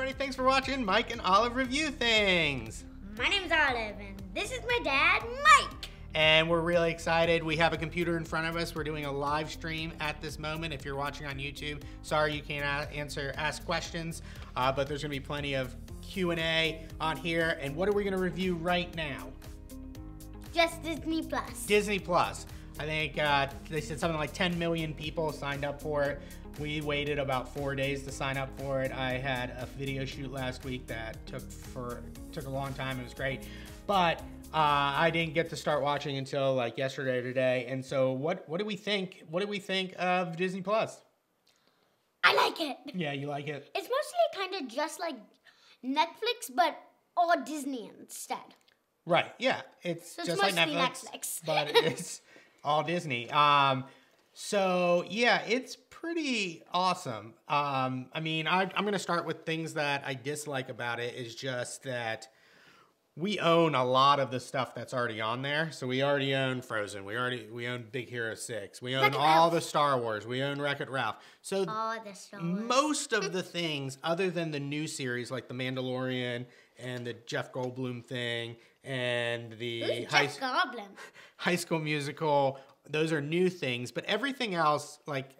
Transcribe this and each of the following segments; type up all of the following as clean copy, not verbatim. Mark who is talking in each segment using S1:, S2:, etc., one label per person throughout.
S1: everybody. Thanks for watching Mike and Olive Review Things.
S2: My name's Olive, and this is my dad, Mike.
S1: And we're really excited. We have a computer in front of us. We're doing a live stream at this moment. If you're watching on YouTube, sorry you can't ask questions, but there's gonna be plenty of Q&A on here. And what are we gonna review right now?
S2: Just Disney Plus.
S1: Disney Plus. I think they said something like 10 million people signed up for it. We waited about 4 days to sign up for it. I had a video shoot last week that took a long time. It was great, but I didn't get to start watching until like yesterday or today. And so, what do we think? What do we think of Disney Plus?
S2: I like it.
S1: Yeah, you like it.
S2: It's mostly kind of just like Netflix, but all Disney instead.
S1: Right. Yeah, it's just like Netflix, but it's all Disney. So yeah, it's pretty awesome. I mean, I'm gonna start with things that I dislike about it. Is just that we own a lot of the stuff that's already on there. So we already own Frozen. We own Big Hero 6. We own all the Star Wars. We own Wreck-It Ralph. So most of the things, other than the new series like The Mandalorian and the Jeff Goldblum thing and the High School Musical, those are new things. But everything else, like,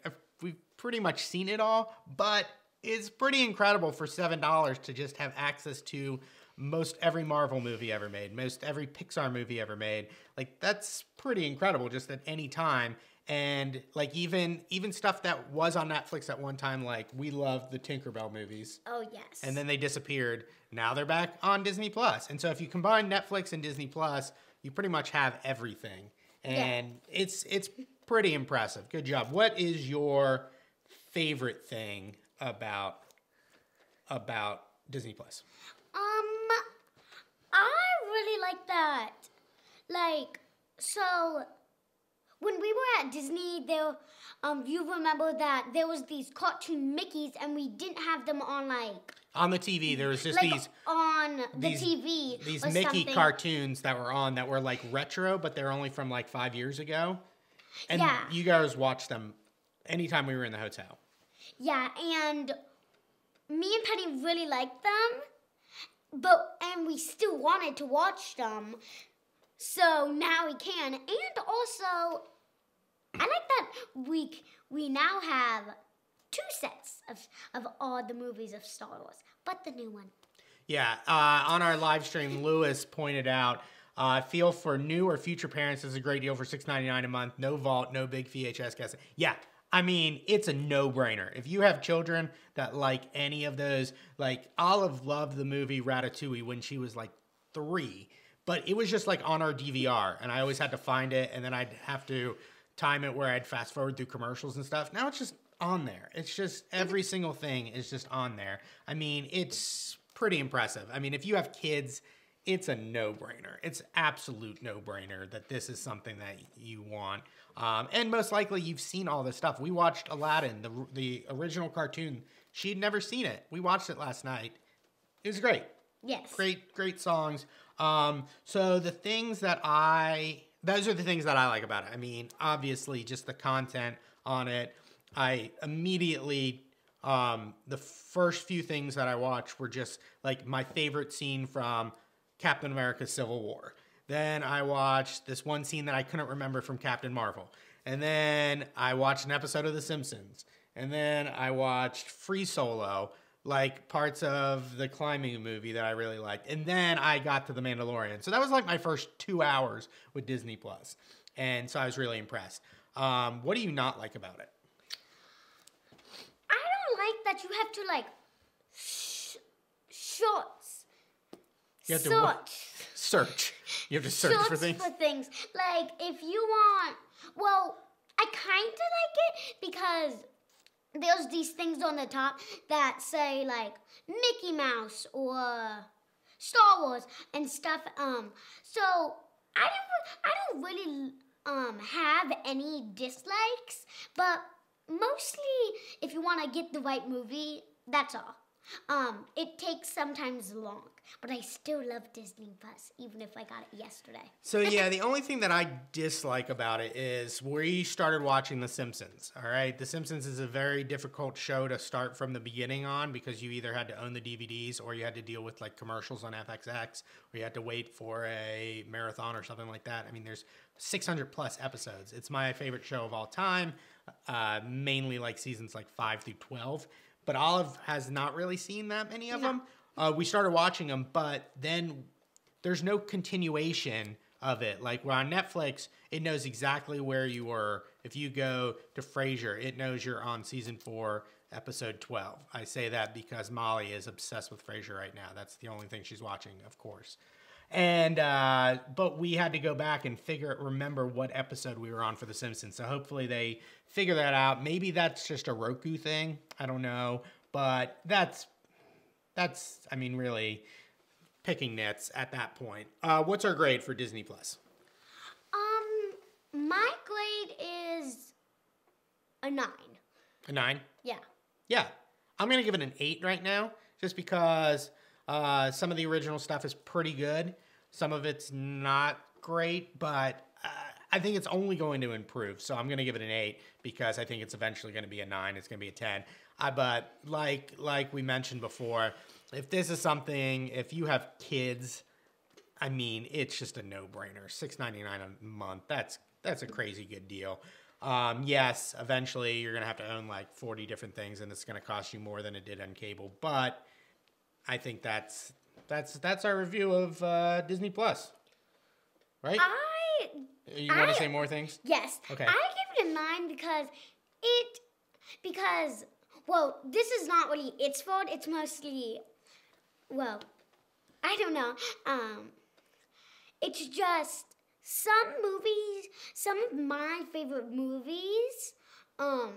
S1: we've pretty much seen it all. But it's pretty incredible for $7 to just have access to most every Marvel movie ever made, most every Pixar movie ever made. Like, that's pretty incredible just at any time. And like even stuff that was on Netflix at one time, like we loved the Tinkerbell movies.
S2: Oh yes.
S1: And then they disappeared. Now they're back on Disney Plus. And so if you combine Netflix and Disney Plus, you pretty much have everything. And it's pretty impressive. Good job. What is your favorite thing about Disney Plus?
S2: I really like that. Like, so when we were at Disney, there, you remember that there was these cartoon Mickeys, and we didn't have them on
S1: on the TV. There was just
S2: like
S1: these Mickey cartoons that were on that were like retro, but they're only from like 5 years ago. And you guys watched them anytime we were in the hotel. Yeah, and
S2: me and Penny really liked them. And we still wanted to watch them, so now we can. And also, I like that we now have 2 sets of all the movies of Star Wars, but the new one.
S1: Yeah, on our live stream, Lewis pointed out, feel for new or future parents is a great deal for $6.99 a month. No vault, no big VHS cassette. Yeah. I mean, it's a no-brainer. If you have children that like any of those, like Olive loved the movie Ratatouille when she was like 3, but it was just like on our DVR, and I always had to find it, and then I'd have to time it where I'd fast forward through commercials and stuff. Now it's just on there. It's just every single thing is just on there. I mean, it's pretty impressive. I mean, if you have kids, it's a no-brainer. It's absolute no-brainer that this is something that you want. And most likely you've seen all this stuff. We watched Aladdin, the original cartoon. She'd never seen it. We watched it last night. It was great.
S2: Yes.
S1: Great songs. So the things that those are the things that I like about it. I mean, obviously just the content on it. I immediately, the first few things that I watched were just like my favorite scene from Captain America Civil War. Then I watched this one scene that I couldn't remember from Captain Marvel. And then I watched an episode of The Simpsons. And then I watched Free Solo, like parts of the climbing movie that I really liked. And then I got to The Mandalorian. So that was like my first 2 hours with Disney Plus. And so I was really impressed. What do you not like about it?
S2: I don't like that you have to like
S1: You have to search. You have to search for things.
S2: Like, if you want, well, I kind of like it because there's these things on the top that say like Mickey Mouse or Star Wars and stuff. So I don't really have any dislikes, but mostly if you want to get the right movie, that's all. It takes sometimes long, but I still love Disney Plus, even if I got it yesterday.
S1: So yeah, the only thing that I dislike about it is we started watching The Simpsons. All right, The Simpsons is a very difficult show to start from the beginning on because you either had to own the DVDs or you had to deal with like commercials on FXX, or you had to wait for a marathon or something like that. I mean, there's 600 plus episodes. It's my favorite show of all time, mainly like seasons like 5 through 12. But Olive has not really seen that many of them. We started watching them, but then there's no continuation of it. Like on Netflix, it knows exactly where you were. If you go to Frasier, it knows you're on season 4, episode 12. I say that because Molly is obsessed with Frasier right now. That's the only thing she's watching, of course. And but we had to go back and remember what episode we were on for The Simpsons. So hopefully they figure that out. Maybe that's just a Roku thing. I don't know. But that's I mean, really picking nits at that point. What's our grade for Disney Plus?
S2: My grade is a 9.
S1: A 9?
S2: Yeah.
S1: Yeah. I'm going to give it an 8 right now, just because some of the original stuff is pretty good. Some of it's not great, but I think it's only going to improve. So I'm going to give it an 8 because I think it's eventually going to be a 9. It's going to be a 10. But like we mentioned before, if this is something, if you have kids, I mean, it's just a no-brainer. $6.99 a month. That's a crazy good deal. Yes, eventually you're going to have to own like 40 different things, and it's going to cost you more than it did on cable. But I think that's our review of Disney Plus, right? You want to say more things?
S2: Yes.
S1: Okay.
S2: I give it a 9 because well, this is not really its fault. It's mostly, well, I don't know. It's just some of my favorite movies, are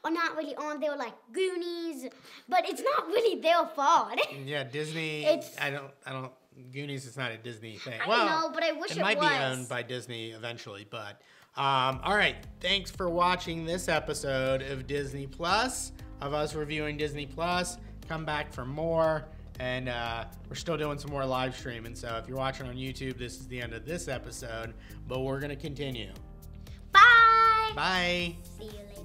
S2: not really on there, like Goonies, but it's not really their fault.
S1: Yeah, Disney. I don't. Goonies is not a Disney thing.
S2: I know, but I wish it was.
S1: It might be owned by Disney eventually, but all right. Thanks for watching this episode of Disney Plus, of us reviewing Disney Plus. Come back for more, and we're still doing some more live streaming. So if you're watching on YouTube, this is the end of this episode, but we're gonna continue.
S2: Bye.
S1: Bye.
S2: See you later.